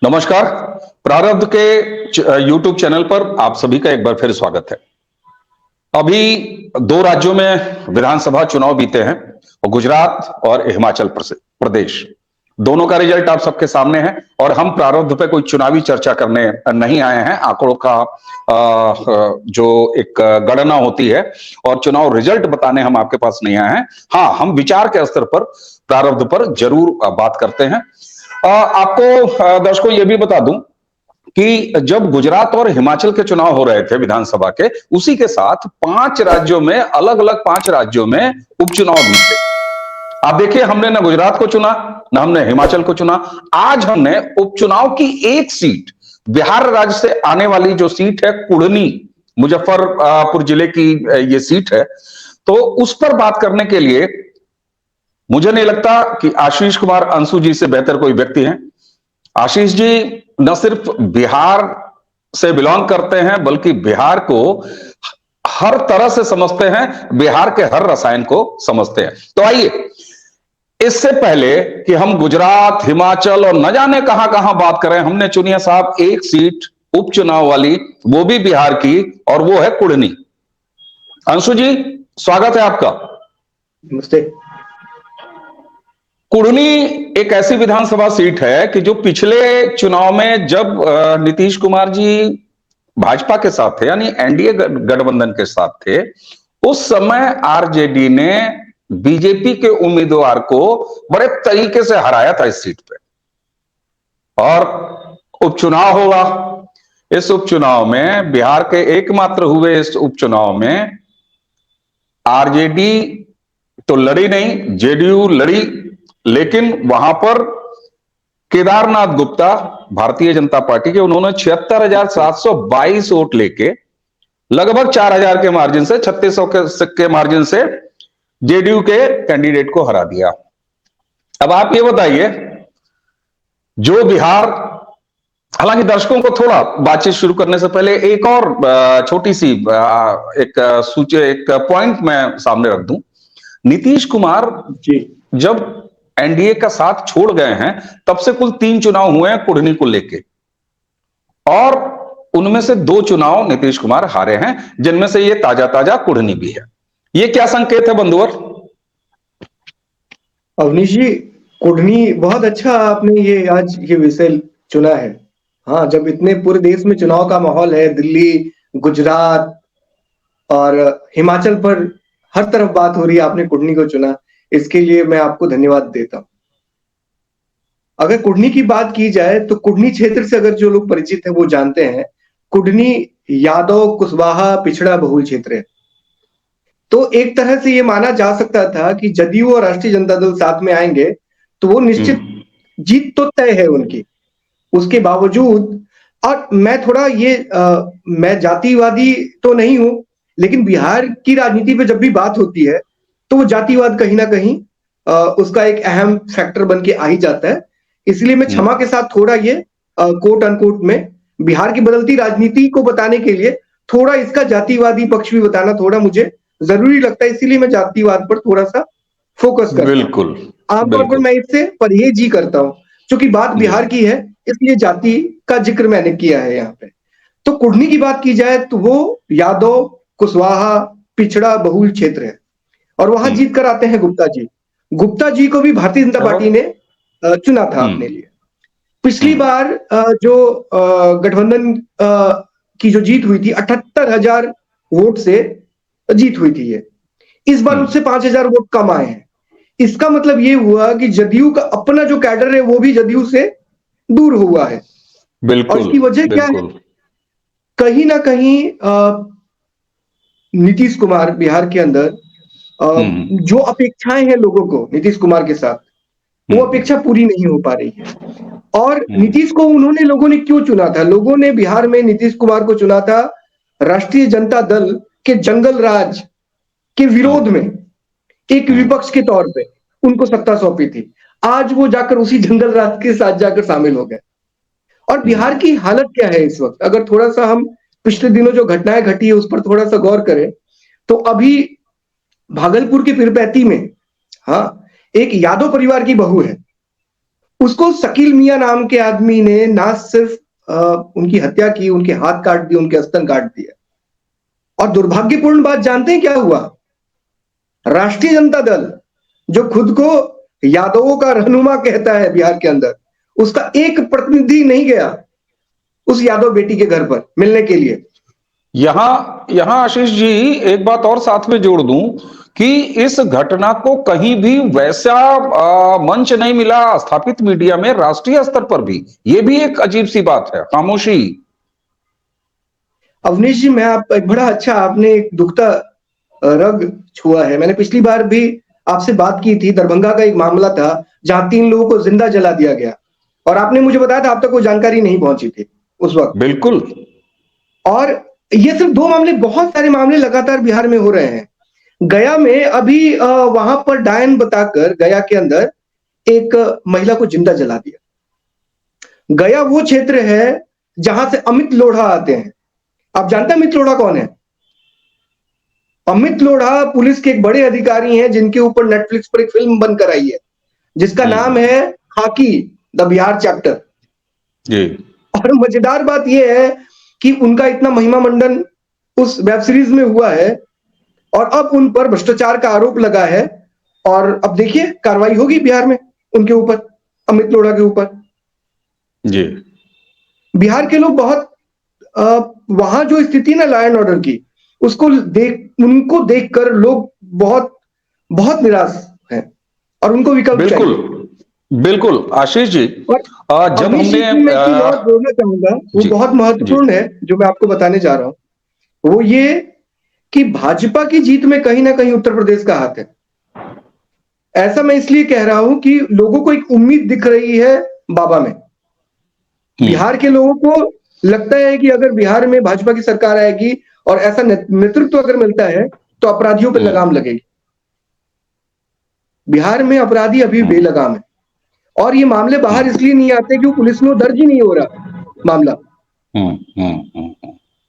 नमस्कार। प्रारब्ध के यूट्यूब चैनल पर आप सभी का एक बार फिर स्वागत है। अभी दो राज्यों में विधानसभा चुनाव बीते हैं, गुजरात और हिमाचल प्रदेश। दोनों का रिजल्ट आप सबके सामने है और हम प्रारब्ध पे कोई चुनावी चर्चा करने नहीं आए हैं। आंकड़ों का जो एक गणना होती है और चुनाव रिजल्ट बताने हम आपके पास नहीं आए हैं। हाँ, हम विचार के स्तर पर प्रारब्ध पर जरूर बात करते हैं। आपको दर्शकों ये भी बता दूं कि जब गुजरात और हिमाचल के चुनाव हो रहे थे विधानसभा के, उसी के साथ 5 राज्यों में, अलग अलग 5 राज्यों में उपचुनाव भी थे। आप देखिए, हमने ना गुजरात को चुना, ना हमने हिमाचल को चुना। आज हमने उपचुनाव की एक सीट, बिहार राज्य से आने वाली जो सीट है कुढ़नी, मुजफ्फरपुर जिले की ये सीट है, तो उस पर बात करने के लिए मुझे नहीं लगता कि आशीष कुमार अंशु जी से बेहतर कोई व्यक्ति है। आशीष जी न सिर्फ बिहार से बिलोंग करते हैं, बल्कि बिहार को हर तरह से समझते हैं, बिहार के हर रसायन को समझते हैं। तो आइए, इससे पहले कि हम गुजरात, हिमाचल और न जाने कहां कहां बात करें, हमने चुनी है साहब एक सीट उपचुनाव वाली, वो भी बिहार की, और वो है कुढ़नी। अंशु जी, स्वागत है आपका। नमस्ते। कुढ़नी एक ऐसी विधानसभा सीट है कि जो पिछले चुनाव में जब नीतीश कुमार जी भाजपा के साथ थे, यानी एनडीए गठबंधन के साथ थे, उस समय आरजेडी ने बीजेपी के उम्मीदवार को बड़े तरीके से हराया था इस सीट पे। और उपचुनाव होगा। इस उपचुनाव में, बिहार के एकमात्र हुए इस उपचुनाव में आरजेडी तो लड़ी नहीं, जेडीयू लड़ी, लेकिन वहां पर केदारनाथ गुप्ता, भारतीय जनता पार्टी के, उन्होंने 76,722 वोट लेके लगभग 4,000 के मार्जिन से, 3,600 के मार्जिन से जेडीयू के कैंडिडेट को हरा दिया। अब आप ये बताइए, जो बिहार, हालांकि दर्शकों को थोड़ा बातचीत शुरू करने से पहले एक और छोटी सी एक पॉइंट मैं सामने रख दूं। नीतीश कुमार जी जब एनडीए का साथ छोड़ गए हैं, तब से कुल 3 चुनाव हुए हैं कुढ़नी को लेके, और उनमें से 2 चुनाव नीतीश कुमार हारे हैं, जिनमें से ये ताजा ताजा कुढ़नी भी है। ये क्या संकेत है बंधुवर? अवनीश जी, कुढ़नी बहुत अच्छा आपने ये आज ये विषय चुना है। हाँ, जब इतने पूरे देश में चुनाव का माहौल है, दिल्ली, गुजरात और हिमाचल पर हर तरफ बात हो रही है, आपने कुढ़नी को चुना, इसके लिए मैं आपको धन्यवाद देता हूं। अगर कुढ़नी की बात की जाए तो कुढ़नी क्षेत्र से अगर जो लोग परिचित है वो जानते हैं, कुढ़नी यादव कुशवाहा पिछड़ा बहुल क्षेत्र है। तो एक तरह से ये माना जा सकता था कि जदयू और राष्ट्रीय जनता दल साथ में आएंगे तो वो निश्चित जीत तो तय है उनकी। उसके बावजूद, और मैं थोड़ा ये मैं जातिवादी तो नहीं हूं, लेकिन बिहार की राजनीति पे जब भी बात होती है तो वो जातिवाद कहीं ना कहीं उसका एक अहम फैक्टर बन के आ ही जाता है। इसलिए मैं क्षमा के साथ थोड़ा ये कोट अनकोट में बिहार की बदलती राजनीति को बताने के लिए थोड़ा इसका जातिवादी पक्ष भी बताना थोड़ा मुझे जरूरी लगता है, इसीलिए मैं जातिवाद पर थोड़ा सा फोकस करता हूं। बिल्कुल, आमतौर पर मैं इससे परहेज ही करता हूं, क्योंकि बात बिहार की है, इसलिए जाति का जिक्र मैंने किया है यहाँ पे। तो कुढ़नी की बात की जाए तो वो यादव कुशवाहा पिछड़ा बहुल क्षेत्र है, और वहां जीत कर आते हैं गुप्ता जी। गुप्ता जी को भी भारतीय जनता पार्टी ने चुना था अपने लिए। पिछली बार जो गठबंधन की जो जीत हुई थी, 78,000 वोट से जीत हुई थी ये। इस बार उससे 5,000 वोट कम आए हैं। इसका मतलब ये हुआ कि जदयू का अपना जो कैडर है वो भी जदयू से दूर हुआ है। बिल्कुल, और इसकी वजह क्या है? कहीं ना कहीं नीतीश कुमार बिहार के अंदर जो अपेक्षाएं हैं लोगों को नीतीश कुमार के साथ, वो अपेक्षा पूरी नहीं हो पा रही है। और नीतीश को उन्होंने, लोगों ने क्यों चुना था? लोगों ने बिहार में नीतीश कुमार को चुना था राष्ट्रीय जनता दल के जंगल राज के विरोध में, एक विपक्ष के तौर पे उनको सत्ता सौंपी थी। आज वो जाकर उसी जंगल राज के साथ जाकर शामिल हो गए। और बिहार की हालत क्या है इस वक्त? अगर थोड़ा सा हम पिछले दिनों जो घटनाएं घटी है उस पर थोड़ा सा गौर करें तो अभी भागलपुर के पीरपैंती में, हाँ, एक यादव परिवार की बहू है, उसको शकील मियां नाम के आदमी ने ना सिर्फ उनकी हत्या की, उनके हाथ काट दिए, उनके स्तन काट दिए। और दुर्भाग्यपूर्ण बात जानते हैं क्या हुआ? राष्ट्रीय जनता दल, जो खुद को यादवों का रहनुमा कहता है बिहार के अंदर, उसका एक प्रतिनिधि नहीं गया उस यादव बेटी के घर पर मिलने के लिए। यहां आशीष जी, एक बात और साथ में जोड़ दूं कि इस घटना को कहीं भी वैसा मंच नहीं मिला स्थापित मीडिया में, राष्ट्रीय स्तर पर भी। ये भी एक अजीब सी बात है, खामोशी। अवनीश जी, मैं आप एक बड़ा अच्छा, आपने एक दुखता रग छुआ है। मैंने पिछली बार भी आपसे बात की थी, दरभंगा का एक मामला था जहां 3 लोगों को जिंदा जला दिया गया, और आपने मुझे बताया था आप तक कोई जानकारी नहीं पहुंची थी उस वक्त। बिल्कुल। और ये सिर्फ 2 मामले, बहुत सारे मामले लगातार बिहार में हो रहे हैं। गया में अभी वहां पर डायन बताकर गया के अंदर एक महिला को जिंदा जला दिया। गया वो क्षेत्र है जहां से अमित लोढ़ा आते हैं। आप जानते हैं अमित लोढ़ा कौन है? अमित लोढ़ा पुलिस के एक बड़े अधिकारी हैं जिनके ऊपर नेटफ्लिक्स पर एक फिल्म बनकर आई है जिसका नाम है खाकी द बिहार चैप्टर। जी। और मजेदार बात यह है कि उनका इतना महिमा मंडन उस वेब सीरीज में हुआ है, और अब उन पर भ्रष्टाचार का आरोप लगा है। और अब देखिए कार्रवाई होगी बिहार में उनके ऊपर, अमित लोढ़ा के ऊपर। जी। बिहार के लोग बहुत वहां जो स्थिति ना लॉ एंड ऑर्डर की, उनको देखकर लोग बहुत बहुत निराश हैं और उनको विकल्प चाहिए। बिल्कुल बिल्कुल आशीष जी, और जब अवनीश जी, हमने मैं एक चीज और बोलना चाहूंगा, वो बहुत महत्वपूर्ण है जो मैं आपको बताने जा रहा हूं। वो ये कि भाजपा की जीत में कहीं ना कहीं उत्तर प्रदेश का हाथ है। ऐसा मैं इसलिए कह रहा हूं कि लोगों को एक उम्मीद दिख रही है बाबा में। बिहार के लोगों को लगता है कि अगर बिहार में भाजपा की सरकार आएगी और ऐसा नेतृत्व अगर मिलता है तो अपराधियों पर लगाम लगेगी। बिहार में अपराधी अभी बेलगाम है, और ये मामले बाहर इसलिए नहीं आते क्योंकि पुलिस में दर्ज ही नहीं हो रहा मामला।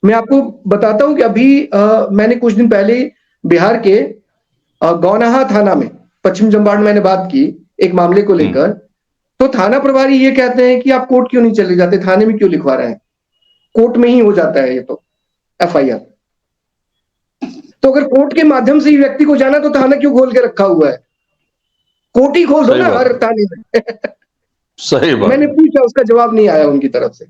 मैं आपको बताता हूं कि अभी मैंने कुछ दिन पहले बिहार के गौनाहा थाना में, पश्चिम चंपारण मैंने बात की एक मामले को लेकर। तो थाना प्रभारी ये कहते हैं कि आप कोर्ट क्यों नहीं चले जाते, थाने में क्यों लिखवा रहे हैं, कोर्ट में ही हो जाता है ये तो एफआईआर। तो अगर कोर्ट के माध्यम से ही व्यक्ति को जाना तो थाना क्यों खोल के रखा हुआ है? कोर्ट ही खोल दो ना हर थाने में। सही बात। मैंने पूछा, उसका जवाब नहीं आया उनकी तरफ से।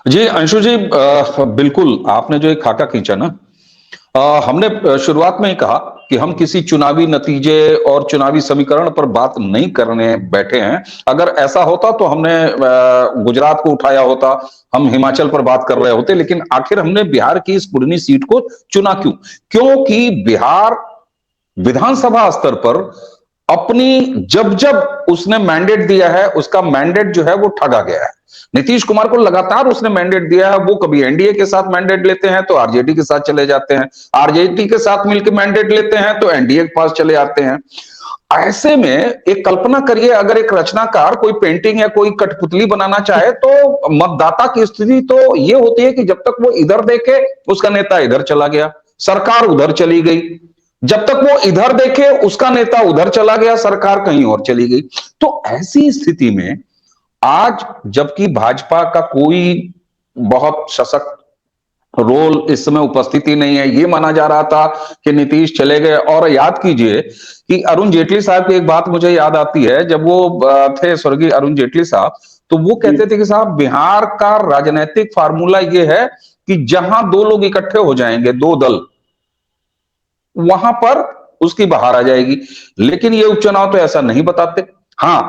जी अंशु जी, बिल्कुल आपने जो एक खाका खींचा ना, हमने शुरुआत में ही कहा कि हम किसी चुनावी नतीजे और चुनावी समीकरण पर बात नहीं करने बैठे हैं। अगर ऐसा होता तो हमने गुजरात को उठाया होता, हम हिमाचल पर बात कर रहे होते, लेकिन आखिर हमने बिहार की इस कुढ़नी सीट को चुना क्यों? क्योंकि बिहार विधानसभा स्तर पर अपनी जब जब उसने मैंडेट दिया है, उसका मैंडेट जो है वो ठगा गया है। नीतीश कुमार को लगातार उसने मैंडेट दिया है, वो कभी एनडीए के साथ मैंडेट लेते हैं तो आरजेडी के साथ चले जाते हैं, आरजेडी के साथ मिलकर मैंडेट लेते हैं तो एनडीए के पास चले आते हैं। ऐसे में एक कल्पना करिए, अगर एक रचनाकार कोई पेंटिंग या कोई कठपुतली बनाना चाहे तो मतदाता की स्थिति तो ये होती है कि जब तक वो इधर देखे उसका नेता इधर चला गया, सरकार उधर चली गई, जब तक वो इधर देखे उसका नेता उधर चला गया, सरकार कहीं और चली गई। तो ऐसी स्थिति में आज जबकि भाजपा का कोई बहुत सशक्त रोल इस समय उपस्थिति नहीं है, ये माना जा रहा था कि नीतीश चले गए। और याद कीजिए कि अरुण जेटली साहब की एक बात मुझे याद आती है, जब वो थे स्वर्गीय अरुण जेटली साहब, तो वो कहते थे कि साहब बिहार का राजनीतिक फार्मूला ये है कि जहां 2 लोग इकट्ठे हो जाएंगे, 2 दल, वहां पर उसकी बहार आ जाएगी। लेकिन ये उपचुनाव तो ऐसा नहीं बताते। हां,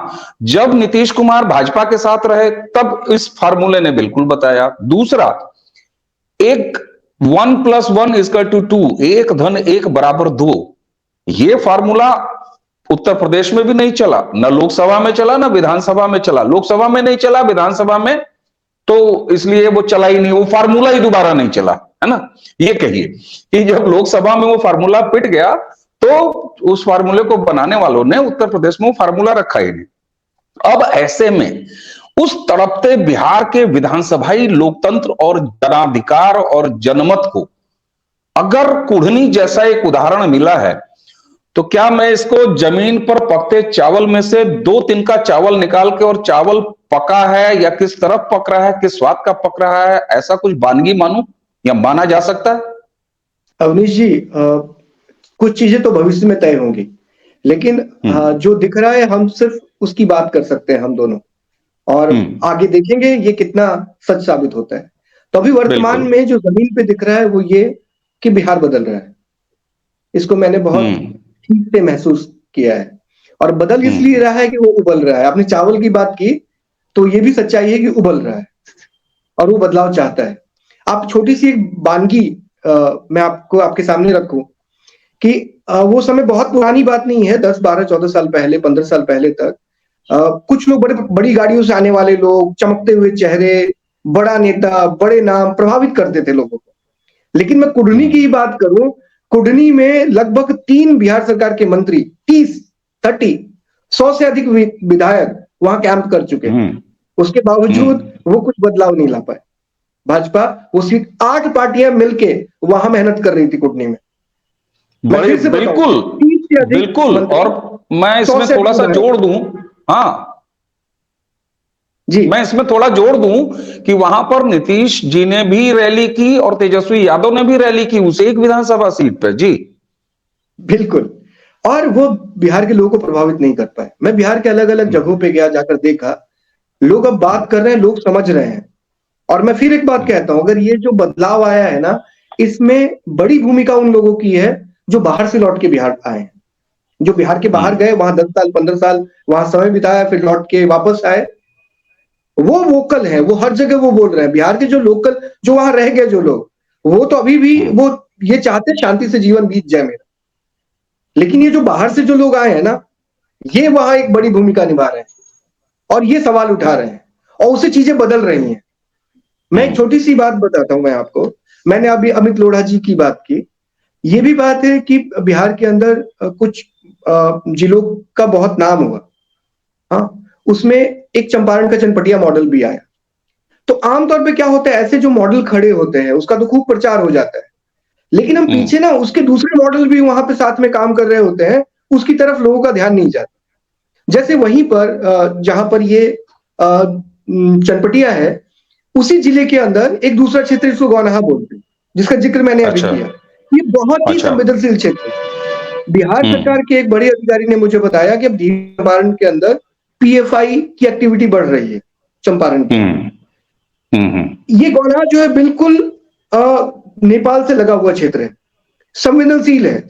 जब नीतीश कुमार भाजपा के साथ रहे तब इस फार्मूले ने बिल्कुल बताया। दूसरा, एक 1+1=2, 1 धन 1 बराबर 2, ये फार्मूला उत्तर प्रदेश में भी नहीं चला, ना लोकसभा में चला ना विधानसभा में चला। लोकसभा में नहीं चला, विधानसभा में तो इसलिए वो चला ही नहीं, वो फार्मूला ही दोबारा नहीं चला, है ना। ये कहिए कि जब लोकसभा में वो फार्मूला पिट गया तो उस फार्मूले को बनाने वालों ने उत्तर प्रदेश में वो फार्मूला रखा ही नहीं। अब ऐसे में उस तड़पते बिहार के विधानसभाई लोकतंत्र और जनाधिकार और जनमत को अगर कुढ़नी जैसा एक उदाहरण मिला है तो क्या मैं इसको जमीन पर पकते चावल में से दो तिनका चावल निकाल के, और चावल पका है या किस तरफ पक रहा है, किस स्वाद का पक रहा है, ऐसा कुछ वानगी मानूं या माना जा सकता है? अवनीश जी, कुछ चीजें तो भविष्य में तय होंगी, लेकिन हम्म। जो दिख रहा है हम सिर्फ उसकी बात कर सकते हैं हम दोनों, और हम्म। आगे देखेंगे ये कितना सच साबित होता है। तो अभी वर्तमान बिल्कुल। में जो जमीन पे दिख रहा है वो ये कि बिहार बदल रहा है। इसको मैंने बहुत हम्म। ठीक से महसूस किया है, और बदल इसलिए हम्म। रहा है कि वो उबल रहा है। आपने चावल की बात की, तो ये भी सच्चाई है कि उबल रहा है और वो बदलाव चाहता है। आप छोटी सी एक वानगी मैं आपको आपके सामने रखूं कि वो समय बहुत पुरानी बात नहीं है, 10 12 14 साल पहले, 15 साल पहले तक कुछ लोग, बड़े बड़ी गाड़ियों से आने वाले लोग, चमकते हुए चेहरे, बड़ा नेता, बड़े नाम प्रभावित करते थे लोगों को। लेकिन मैं कुढ़नी की ही बात करूं, कुढ़नी में लगभग 3 बिहार सरकार के मंत्री, 30 100 से अधिक विधायक वहां कैंप कर चुके हैं। हम्म। उसके बावजूद हम्म। वो कुछ बदलाव नहीं ला पाए। भाजपा, वो सिर्फ 8 पार्टियां मिलके वहां मेहनत कर रही थी कुढ़नी में। मैं बड़े फिर से बताऊं, बिल्कुल। 30 से अधिक बिल्कुल। और मंत्री, मैं 100 इसमें से थोड़ा अधिक सा विधायक। जोड़ दूं। हाँ, जी, मैं इसमें थोड़ा जोड़ दूं कि वहां पर नीतीश जी ने भी रैली की और तेजस्वी यादव ने भी रैली की उस एक विधानसभा सीट पर। जी। बिल्कुल। और वो बिहार के लोगों को प्रभावित नहीं कर पाए। मैं बिहार के अलग अलग जगहों पे गया, जाकर देखा, लोग अब बात कर रहे हैं, लोग समझ रहे हैं। और मैं फिर एक बात कहता हूं, अगर ये जो बदलाव आया है ना, इसमें बड़ी भूमिका उन लोगों की है जो बाहर से लौट के बिहार आए हैं, जो बिहार के बाहर गए, वहां 10 साल 15 साल वहां समय बिताया, फिर लौट के वापस आए। वो वोकल है, वो हर जगह वो बोल रहे हैं। बिहार के जो लोकल, जो वहां रह गए जो लोग, वो तो अभी भी वो ये चाहते हैं शांति से जीवन बीत जाए मेरा। लेकिन ये जो बाहर से जो लोग आए हैं ना, ये वहां एक बड़ी भूमिका निभा रहे हैं और ये सवाल उठा रहे हैं, और उससे चीजें बदल रही हैं। मैं एक छोटी सी बात बताता हूं मैं आपको। मैंने अभी अमित लोढ़ा जी की बात की। ये भी बात है कि बिहार के अंदर कुछ जिलों का बहुत नाम हुआ। हाँ, उसमें एक चंपारण का चनपटिया मॉडल भी आया। तो आमतौर पे क्या होता है, ऐसे जो मॉडल खड़े होते हैं उसका तो खूब प्रचार हो जाता है, लेकिन हम पीछे ना उसके दूसरे मॉडल भी वहां पे साथ में काम कर रहे होते हैं, उसकी तरफ लोगों का ध्यान नहीं जाता। जैसे वहीं पर जहां पर ये चनपटिया है, उसी जिले के अंदर एक दूसरा क्षेत्र जिसको गौनाहा बोलते हैं, जिसका जिक्र मैंने अभी अच्छा। किया। ये बहुत ही अच्छा। संवेदनशील क्षेत्र है। बिहार सरकार के एक बड़े अधिकारी ने मुझे बताया कि अब चंपारण के अंदर पीएफआई की एक्टिविटी बढ़ रही है चंपारण के अंदर। हम्म। हम्म। ये गौनाहा जो है बिल्कुल नेपाल से लगा हुआ क्षेत्र है, संवेदनशील है।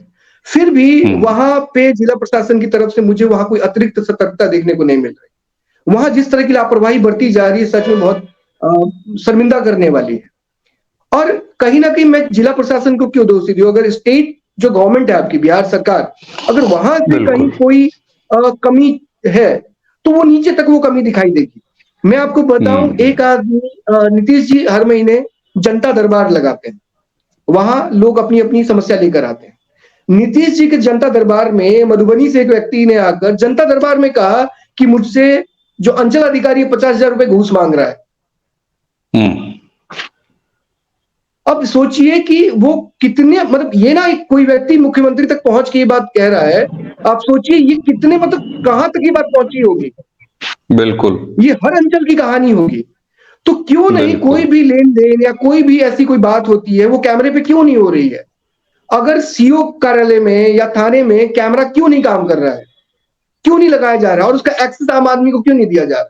फिर भी वहां पे जिला प्रशासन की तरफ से मुझे वहां कोई अतिरिक्त सतर्कता देखने को नहीं मिल रही। वहां जिस तरह की लापरवाही बरती जा रही है, सच में बहुत शर्मिंदा करने वाली है। और कहीं ना कहीं मैं जिला प्रशासन को क्यों दोषी दूं, अगर स्टेट जो गवर्नमेंट है आपकी बिहार सरकार, अगर वहां से कहीं बिल्कुल। कोई कमी है, तो वो नीचे तक वो कमी दिखाई देगी। मैं आपको बताऊं, हम्म। एक आदमी नीतीश जी हर महीने जनता दरबार लगाते हैं, वहां लोग अपनी अपनी समस्या लेकर आते हैं। नीतीश जी के जनता दरबार में मधुबनी से एक व्यक्ति ने आकर जनता दरबार में कहा कि मुझसे जो अंचल अधिकारी 50,000 रुपए घूस मांग रहा है। हम्म। अब सोचिए कि वो कितने, मतलब ये ना एक कोई व्यक्ति मुख्यमंत्री तक पहुंच के ये बात कह रहा है। आप सोचिए ये कितने, मतलब कहां तक ये बात पहुंची होगी। बिल्कुल। ये हर अंचल की कहानी होगी। तो क्यों नहीं कोई बिल्कुल। भी लेन देन या कोई भी ऐसी कोई बात होती है, वो कैमरे पे क्यों नहीं हो रही है? अगर सीओ कार्यालय में या थाने में कैमरा क्यों नहीं काम कर रहा है, क्यों नहीं लगाया जा रहा है, और उसका एक्सेस आम आदमी को क्यों नहीं दिया जा रहा?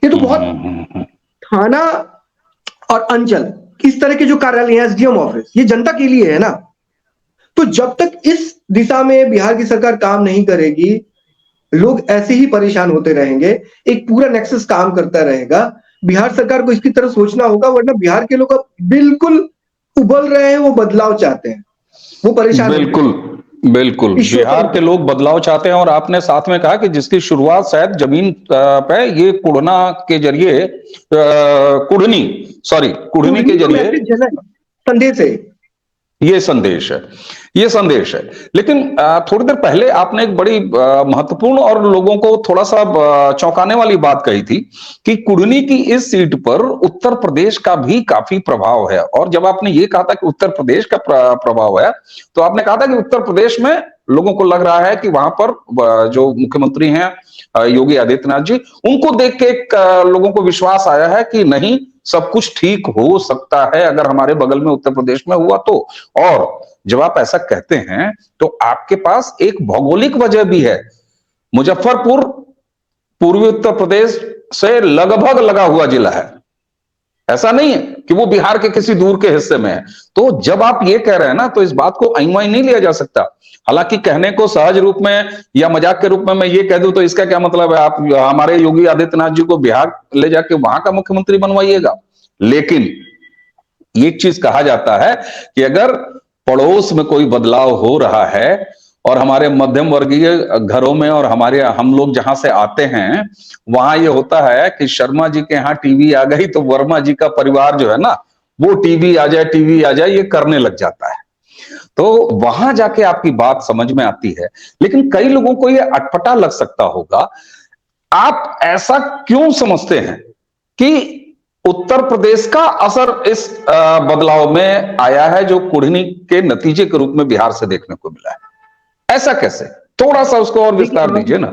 ये तो बहुत, हम्म। थाना और अंचल इस तरह के जो कार्यालय है, एसडीएम ऑफिस, ये जनता के लिए है ना। तो जब तक इस दिशा में बिहार की सरकार काम नहीं करेगी, लोग ऐसे ही परेशान होते रहेंगे, एक पूरा नेक्सस काम करता रहेगा। बिहार सरकार को इसकी तरफ सोचना होगा, वरना बिहार के लोग अब बिल्कुल उबल रहे हैं, वो बदलाव चाहते हैं, वो परेशान हो गए बिल्कुल। बिल्कुल, इस बिहार शोषण के से। लोग बदलाव चाहते हैं। और आपने साथ में कहा कि जिसकी शुरुआत शायद जमीन पे ये कुढ़ना के जरिए, कुढ़नी, सॉरी, कुढ़नी कुढ़नी के का जरिए मैसेज है ना, संदेश है। ये संदेश है। ये संदेश है। लेकिन थोड़ी देर पहले आपने एक बड़ी महत्वपूर्ण और लोगों को थोड़ा सा चौंकाने वाली बात कही थी कि कुढ़नी की इस सीट पर उत्तर प्रदेश का भी काफी प्रभाव है। और जब आपने ये कहा था कि उत्तर प्रदेश का प्रभाव है, तो आपने कहा था कि उत्तर प्रदेश में लोगों को लग रहा है कि वहां पर जो मुख्यमंत्री हैं योगी आदित्यनाथ जी, उनको देख के लोगों को विश्वास आया है कि नहीं, सब कुछ ठीक हो सकता है अगर हमारे बगल में उत्तर प्रदेश में हुआ तो। और जब आप ऐसा कहते हैं तो आपके पास एक भौगोलिक वजह भी है। मुजफ्फरपुर पूर्वी उत्तर प्रदेश से लगभग लगा हुआ जिला है, ऐसा नहीं है कि वो बिहार के किसी दूर के हिस्से में है। तो जब आप ये कह रहे हैं ना, तो इस बात को अईमाई नहीं लिया जा सकता। हालांकि कहने को सहज रूप में या मजाक के रूप में मैं ये कह दूं तो इसका क्या मतलब है, आप हमारे योगी आदित्यनाथ जी को बिहार ले जाके वहां का मुख्यमंत्री बनवाइएगा। लेकिन एक चीज कहा जाता है कि अगर पड़ोस में कोई बदलाव हो रहा है और हमारे मध्यम वर्गीय घरों में और हमारे हम लोग जहां से आते हैं वहां ये होता है कि शर्मा जी के यहाँ टीवी आ गई तो वर्मा जी का परिवार जो है ना, वो टीवी आ जाए ये करने लग जाता है। तो वहां जाके आपकी बात समझ में आती है। लेकिन कई लोगों को ये अटपटा लग सकता होगा। आप ऐसा क्यों समझते हैं कि उत्तर प्रदेश का असर इस बदलाव में आया है जो कुढ़नी के नतीजे के रूप में बिहार से देखने को मिला है? ऐसा कैसे? थोड़ा सा उसको और विस्तार दीजिए ना।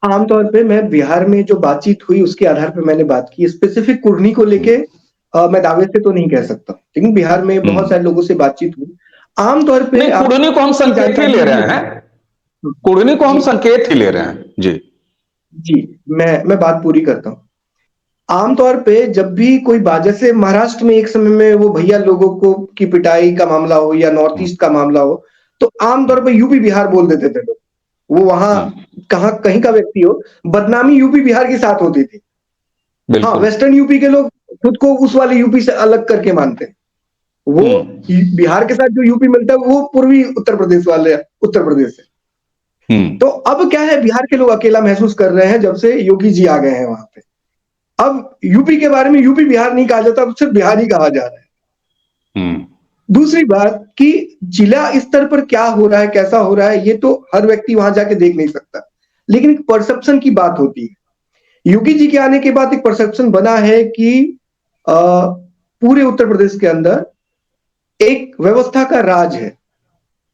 आमतौर पे मैं बिहार में जो बातचीत हुई उसके आधार पर मैंने बात की। स्पेसिफिक कुढ़नी को लेके मैं दावे से तो नहीं कह सकता, लेकिन बिहार में बहुत सारे लोगों से बातचीत हुई। आमतौर पे कुढ़नी को हम संकेत ही ले रहे हैं, कुढ़नी को हम संकेत ही ले रहे हैं। जी जी, मैं बात पूरी करता हूँ। आमतौर पे जब भी कोई जैसे महाराष्ट्र में एक समय में वो भैया लोगों को की पिटाई का मामला हो या नॉर्थ ईस्ट का मामला हो, तो आमतौर पे यूपी बिहार बोल देते थे लोग। वो वहां कहीं का व्यक्ति हो, बदनामी यूपी बिहार के साथ होती थी। हाँ, वेस्टर्न यूपी के लोग खुद को उस वाले यूपी से अलग करके मानते हैं। वो बिहार के साथ जो यूपी मिलता है वो पूर्वी उत्तर प्रदेश वाले उत्तर प्रदेश से। तो अब क्या है, बिहार के लोग अकेला महसूस कर रहे हैं जब से योगी जी आ गए हैं वहां पे। अब यूपी के बारे में यूपी बिहार नहीं कहा जाता, अब सिर्फ बिहार ही कहा जा रहा है। दूसरी बात कि जिला स्तर पर क्या हो रहा है, कैसा हो रहा है, ये तो हर व्यक्ति वहां जाके देख नहीं सकता, लेकिन एक परसेप्शन की बात होती है। योगी जी के आने के बाद एक परसेप्शन बना है कि पूरे उत्तर प्रदेश के अंदर एक व्यवस्था का राज है।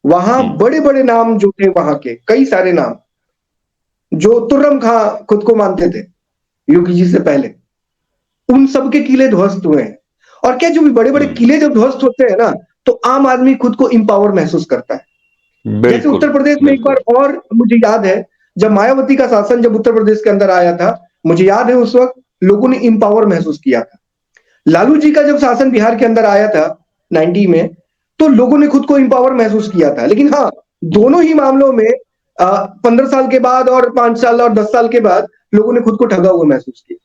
वहां बड़े बड़े नाम जो थे, वहां के कई सारे नाम जो तुर्रम खां खुद को मानते थे योगी जी से पहले, उन सबके किले ध्वस्त हुए हैं। और क्या, जो भी बड़े बड़े किले जब ध्वस्त होते हैं ना, तो आम आदमी खुद को इंपावर महसूस करता है। जैसे उत्तर प्रदेश में एक बार और मुझे याद है, जब मायावती का शासन जब उत्तर प्रदेश के अंदर आया था, मुझे याद है उस वक्त लोगों ने इंपावर महसूस किया था। लालू जी का जब शासन बिहार के अंदर आया था 90 में, तो लोगों ने खुद को इंपावर महसूस किया था। लेकिन हाँ, दोनों ही मामलों में 15 साल के बाद और 5 साल और 10 साल के बाद लोगों ने खुद को ठगा हुआ महसूस किया।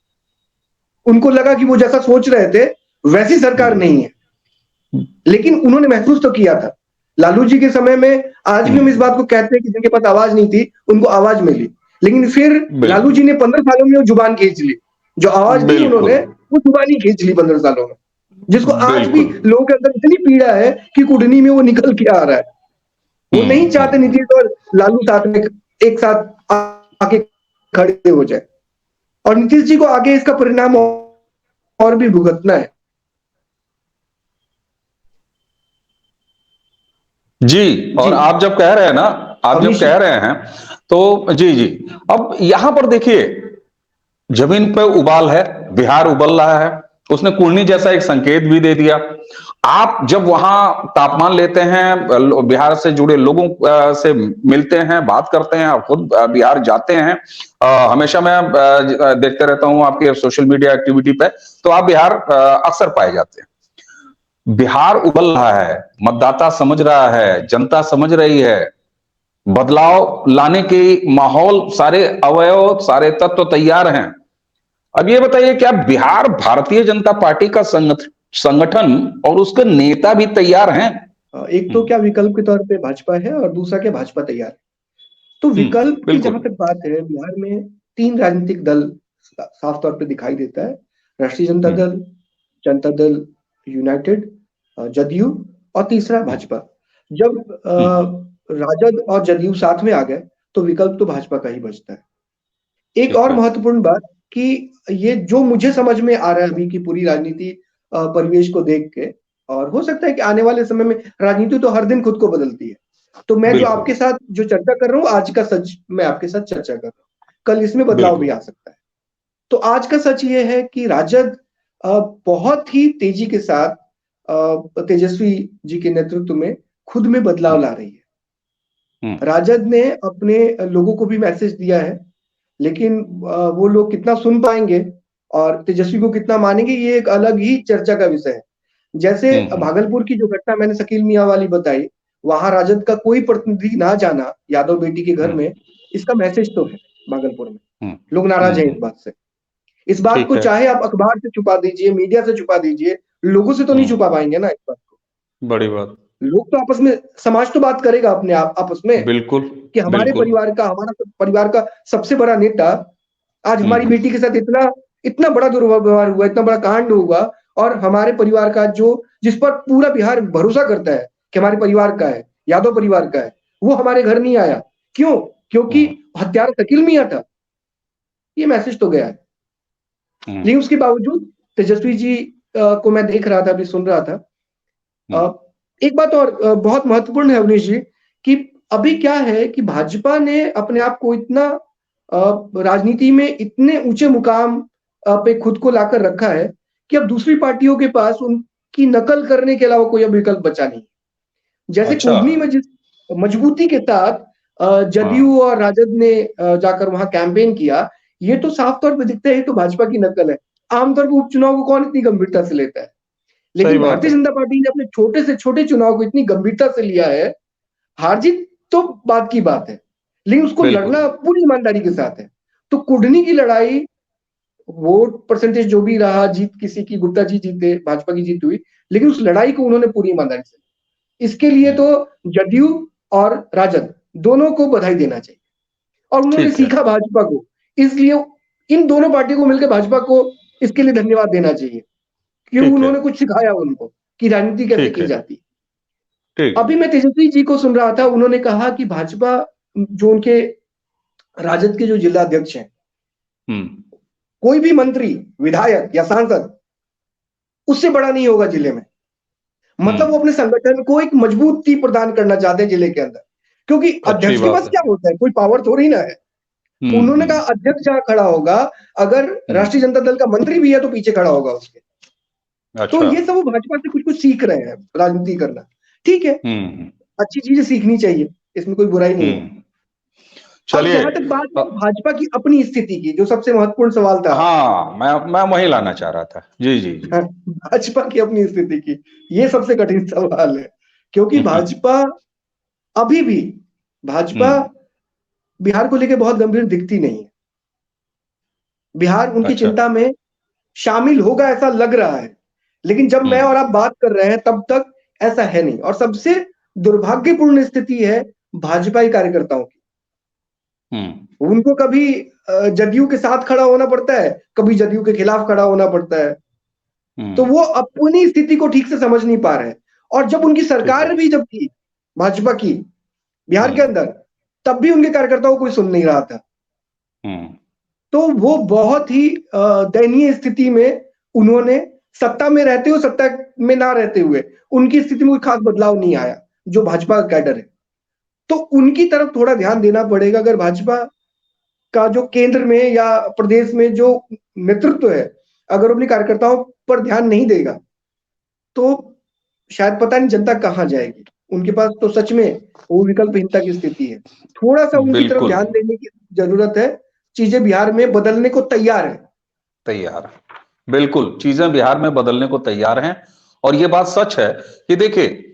उनको लगा कि वो जैसा सोच रहे थे वैसी सरकार नहीं है, लेकिन उन्होंने महसूस तो किया था। लालू जी के समय में, आज भी हम इस बात को कहते हैं कि जिनके पास आवाज नहीं थी उनको आवाज मिली, लेकिन फिर लालू जी ने 15 सालों में वो जुबान खींच ली। जो आवाज दी उन्होंने, वो जुबान ही खींच ली 15 सालों में, जिसको आज भी लोगों के अंदर इतनी पीड़ा है कि कुढ़नी में वो निकल के आ रहा है। वो नहीं चाहते नीतीश और लालू साथ में एक साथ आके खड़े हो जाए, और नीतीश जी को आगे इसका परिणाम और भी भुगतना है। जी, और आप जब कह रहे हैं ना, आप जब कह रहे हैं तो जी, अब यहां पर देखिए, जमीन पे उबाल है, बिहार उबल रहा है। उसने कुढ़नी जैसा एक संकेत भी दे दिया। आप जब वहां तापमान लेते हैं, बिहार से जुड़े लोगों से मिलते हैं, बात करते हैं, आप खुद बिहार जाते हैं, हमेशा मैं देखते रहता हूं आपके सोशल मीडिया एक्टिविटी पे, तो आप बिहार अक्सर पाए जाते हैं। बिहार उबल रहा है, मतदाता समझ रहा है, जनता समझ रही है, बदलाव लाने की माहौल, सारे अवयव, सारे तत्व तैयार हैं। अब ये बताइए, क्या बिहार भारतीय जनता पार्टी का संगठन और उसके नेता भी तैयार हैं? एक तो क्या विकल्प के तौर पे भाजपा है, और दूसरा क्या भाजपा तैयार है। तो विकल्प की जहां तक बात है, बिहार में 3 राजनीतिक दल साफ तौर पे दिखाई देता है। राष्ट्रीय जनता दल, जनता दल यूनाइटेड, जदयू, और तीसरा भाजपा। जब राजद और जदयू साथ में आ गए तो विकल्प तो भाजपा का ही बचता है। एक और महत्वपूर्ण बात कि ये जो मुझे समझ में आ रहा है अभी की पूरी राजनीति परिवेश को देख के, और हो सकता है कि आने वाले समय में, राजनीति तो हर दिन खुद को बदलती है, तो मैं जो बिल्कुल आपके साथ जो चर्चा कर रहा हूँ, आज का सच मैं आपके साथ चर्चा कर रहा हूँ। कल इसमें बदलाव भी बिल्कुल। आ सकता है। तो आज का सच ये है कि राजद बहुत ही तेजी के साथ तेजस्वी जी के नेतृत्व में खुद में बदलाव ला रही है। हम्म। राजद ने अपने लोगों को भी मैसेज दिया है, लेकिन वो लोग कितना सुन पाएंगे और तेजस्वी को कितना मानेंगे, ये एक अलग ही चर्चा का विषय है। जैसे हम्म। भागलपुर की जो घटना मैंने शकील मियां वाली बताई, वहां राजद का कोई प्रतिनिधि ना जाना यादव बेटी के घर हम्म। में, इसका मैसेज तो है भागलपुर में। हम्म। लोग नाराज हैं इस बात से। इस बात ठीक को है। चाहे आप अखबार से छुपा दीजिए, मीडिया से छुपा दीजिए, लोगों से तो नहीं हम्म। छुपा पाएंगे ना इस बात को। बड़ी बात। लोग तो आपस में, समाज तो बात करेगा अपने आप आपस में बिल्कुल। कि हमारे बिल्कुल। परिवार का, हमारा परिवार का सबसे बड़ा नेता आज हमारी हम्म। बेटी के साथ इतना इतना बड़ा दुर्व्यवहार हुआ, इतना बड़ा कांड हुआ, और हमारे परिवार का जो, जिस पर पूरा बिहार भरोसा करता है कि हमारे परिवार का है, यादव परिवार का है, वो हमारे घर नहीं आया। क्यों? क्योंकि हम्म। हत्यारा शकील मियां था। ये मैसेज तो गया है। हम्म। लेकिन उसके बावजूद तेजस्वी जी को मैं देख रहा था, अभी सुन रहा था। हम्म। एक बात और बहुत महत्वपूर्ण है अवनीश जी, कि अभी क्या है कि भाजपा ने अपने आप को इतना राजनीति में इतने ऊंचे मुकाम पे खुद को लाकर रखा है कि अब दूसरी पार्टियों के पास उनकी नकल करने के अलावा कोई अब विकल्प बचा नहीं। जैसे अच्छा। कुर्मी में जिस मजबूती के साथ हाँ। जदयू और राजद ने जाकर वहां कैंपेन किया, ये तो साफ तौर पे दिखता है, तो भाजपा की नकल है। आमतौर पर उपचुनाव को कौन इतनी गंभीरता से लेता है, सही लेकिन बात भारतीय है। जनता पार्टी ने अपने छोटे से छोटे चुनाव को इतनी गंभीरता से लिया है। हार जीत तो बात की बात है, लेकिन उसको बिल्कुल। लड़ना पूरी ईमानदारी के साथ है। तो कुढ़नी की लड़ाई, वोट परसेंटेज जो भी रहा, जीत किसी की, गुप्ता जी जीते, भाजपा की जीत हुई, लेकिन उस लड़ाई को उन्होंने पूरी ईमानदारी से, इसके लिए हम्म। तो जदयू और राजद दोनों को बधाई देना चाहिए। और उन्होंने ठीक है। सीखा भाजपा को, इसलिए इन दोनों पार्टियों को मिलकर भाजपा को इसके लिए धन्यवाद देना चाहिए कि ठीक है। उन्होंने कुछ सिखाया उनको कि राजनीति कैसे ठीक की है। जाती है। ठीक है। अभी मैं तेजस्वी जी को सुन रहा था, उन्होंने कहा कि भाजपा, जो उनके राजद के जो जिला अध्यक्ष हैं, हम्म। कोई भी मंत्री, विधायक या सांसद उससे बड़ा नहीं होगा जिले में। मतलब हम्म। वो अपने संगठन को एक मजबूती प्रदान करना चाहते हैं जिले के अंदर, क्योंकि अच्छी अध्यक्ष के बात पास है। क्या होता है, कोई पावर थोड़ी ना है। उन्होंने कहा हम्म। अध्यक्ष जहां खड़ा होगा, अगर हम्म। राष्ट्रीय जनता दल का मंत्री भी है तो पीछे खड़ा होगा उसके। तो अच्छा। ये सब वो भाजपा से कुछ कुछ सीख रहे हैं राजनीति करना। ठीक है, हम्म। अच्छी चीजें सीखनी चाहिए, इसमें कोई बुराई नहीं है। हम्म। अब चलिए। जहां तक बात है भाजपा की अपनी स्थिति की, जो सबसे महत्वपूर्ण सवाल था, हाँ, मैं वही लाना चाह रहा था। जी जी जी। भाजपा की अपनी स्थिति की, ये सबसे कठिन सवाल है। क्योंकि भाजपा अभी भी, भाजपा हम्म। बिहार को लेकर बहुत गंभीर दिखती नहीं है। बिहार उनकी अच्छा। चिंता में शामिल होगा ऐसा लग रहा है, लेकिन जब मैं और हम्म। आप बात कर रहे हैं तब तक ऐसा है नहीं। और सबसे दुर्भाग्यपूर्ण स्थिति है भाजपा के कार्यकर्ताओं की। हम्म। उनको कभी जदयू के साथ खड़ा होना पड़ता है, कभी जदयू के खिलाफ खड़ा होना पड़ता है। तो हम्म। वो अपनी स्थिति को ठीक से समझ नहीं पा रहे हैं। और जब उनकी ठीक है। सरकार भी जब थी भाजपा की बिहार के हम्म। अंदर, तब भी उनके कार्यकर्ताओं को कोई सुन नहीं रहा था। हम्म। तो वो बहुत ही दयनीय स्थिति में, उन्होंने सत्ता में रहते हुए, सत्ता में ना रहते हुए, उनकी स्थिति में कोई खास बदलाव नहीं आया जो भाजपा का कैडर है। तो उनकी तरफ थोड़ा ध्यान देना पड़ेगा। अगर भाजपा का जो केंद्र में या प्रदेश में जो नेतृत्व है, अगर अपने कार्यकर्ताओं पर ध्यान नहीं देगा, तो शायद पता नहीं जनता कहां जाएगी। उनके पास तो सच में वो विकल्पहीनता की स्थिति है। थोड़ा सा उनकी तरफ बिल्कुल ध्यान देने की जरूरत है। चीजें बिहार में बदलने को तैयार है। तैयार है। बिल्कुल चीजें बिहार में बदलने को तैयार हैं। और ये बात सच है कि देखिए,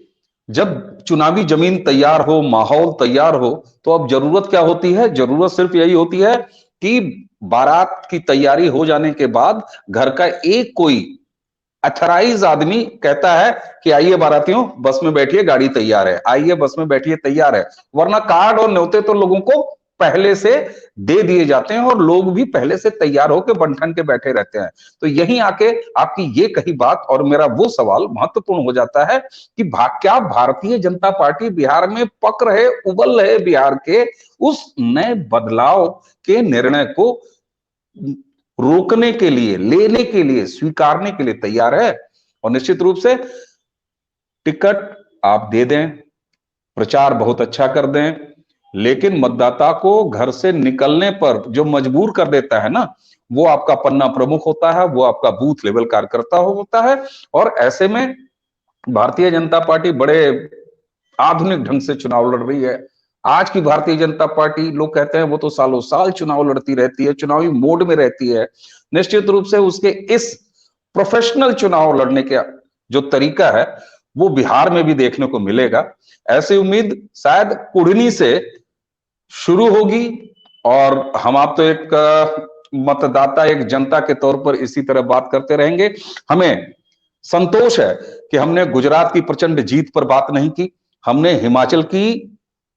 जब चुनावी जमीन तैयार हो, माहौल तैयार हो, तो अब जरूरत क्या होती है? जरूरत सिर्फ यही होती है कि बारात की तैयारी हो जाने के बाद घर का एक कोई अथराइज आदमी कहता है कि आइए बारातियों, बस में बैठिए, गाड़ी तैयार है, आइए बस में बैठिए, तैयार है। वरना कार्ड और न्योते तो लोगों को पहले से दे दिए जाते हैं और लोग भी पहले से तैयार होकर बन-ठन के बैठे रहते हैं। तो यहीं आके आपकी ये कही बात और मेरा वो सवाल महत्वपूर्ण हो जाता है कि क्या भारतीय जनता पार्टी बिहार में पक रहे, उबल रहे बिहार के उस नए बदलाव के निर्णय को रोकने के लिए, लेने के लिए, स्वीकारने के लिए तैयार है? और निश्चित रूप से टिकट आप दे दें, प्रचार बहुत अच्छा कर दें, लेकिन मतदाता को घर से निकलने पर जो मजबूर कर देता है ना, वो आपका पन्ना प्रमुख होता है, वो आपका बूथ लेवल कार्यकर्ता होता है। और ऐसे में भारतीय जनता पार्टी बड़े आधुनिक ढंग से चुनाव लड़ रही है। आज की भारतीय जनता पार्टी, लोग कहते हैं वो तो सालों साल चुनाव लड़ती रहती है, चुनावी मोड में रहती है। निश्चित रूप से उसके इस प्रोफेशनल चुनाव लड़ने का जो तरीका है वो बिहार में भी देखने को मिलेगा। ऐसी उम्मीद शायद कुढ़नी से शुरू होगी। और हम आप तो एक मतदाता, एक जनता के तौर पर इसी तरह बात करते रहेंगे। हमें संतोष है कि हमने गुजरात की प्रचंड जीत पर बात नहीं की, हमने हिमाचल की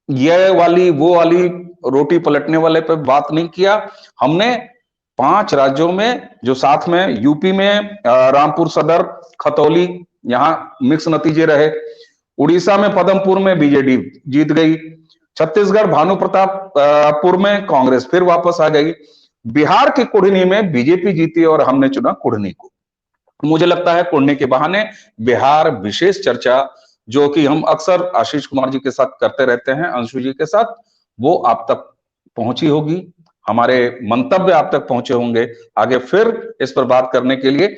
ये वाली वो वाली रोटी पलटने वाले पे बात नहीं किया। हमने 5 राज्यों में, जो साथ में यूपी में रामपुर सदर, खतौली, यहां मिक्स नतीजे रहे। उड़ीसा में पदमपुर में बीजेडी जीत गई। छत्तीसगढ़ भानु प्रतापपुर में कांग्रेस फिर वापस आ गई। बिहार की कुढ़नी में बीजेपी जीती और हमने चुना कुढ़नी को। मुझे लगता है कुढ़नी के बहाने बिहार विशेष चर्चा, जो कि हम अक्सर आशीष कुमार जी के साथ करते रहते हैं, अंशु जी के साथ, वो आप तक पहुंची होगी, हमारे मंतव्य आप तक पहुंचे होंगे। आगे फिर इस पर बात करने के लिए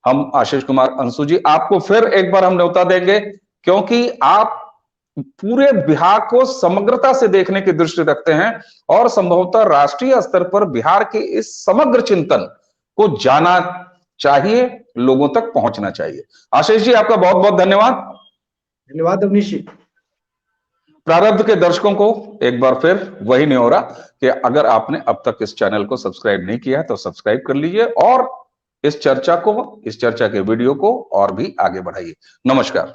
हम आशीष कुमार, अंशु जी, आपको फिर एक बार हम न्योता देंगे, क्योंकि आप पूरे बिहार को समग्रता से देखने की दृष्टि रखते हैं और संभवतः राष्ट्रीय स्तर पर बिहार के इस समग्र चिंतन को जाना चाहिए, लोगों तक पहुंचना चाहिए। आशीष जी, आपका बहुत बहुत धन्यवाद। धन्यवाद अवनीश जी। प्रारब्ध के दर्शकों को एक बार फिर वही न्योरा कि अगर आपने अब तक इस चैनल को सब्सक्राइब नहीं किया है तो सब्सक्राइब कर लीजिए और इस चर्चा के वीडियो को और भी आगे बढ़ाइए। नमस्कार।